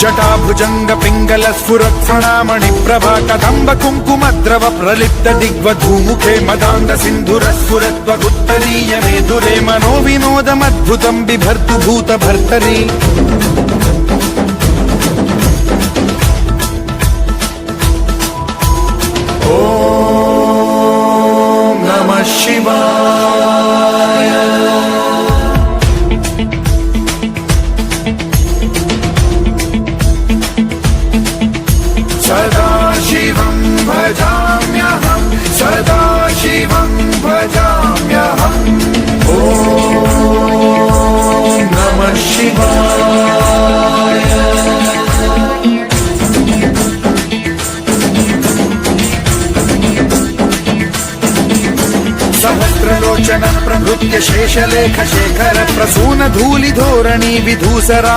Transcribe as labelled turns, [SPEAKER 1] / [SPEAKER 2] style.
[SPEAKER 1] जटाभुजंग पिंगल स्फुरत् प्रणामणि प्रभा कदम्ब कुंकुमद्रव प्रलिप्त दिग्वधूमुखे मदांग सिंधुर स्फुरत्वगुत्तरीय मेधुरे मनोविनोदमद्भुतं बिभर्तु भूत भर्तरि ओम नमः शिवाय। सदा शिवं भजाम्यहं सदा शिवं भजाम्यहम् ओम नमः शिवाय। सहस्रलोचन प्रभृत्य शेषलेख शेखर प्रसून धूलि धोरणी विधूसरा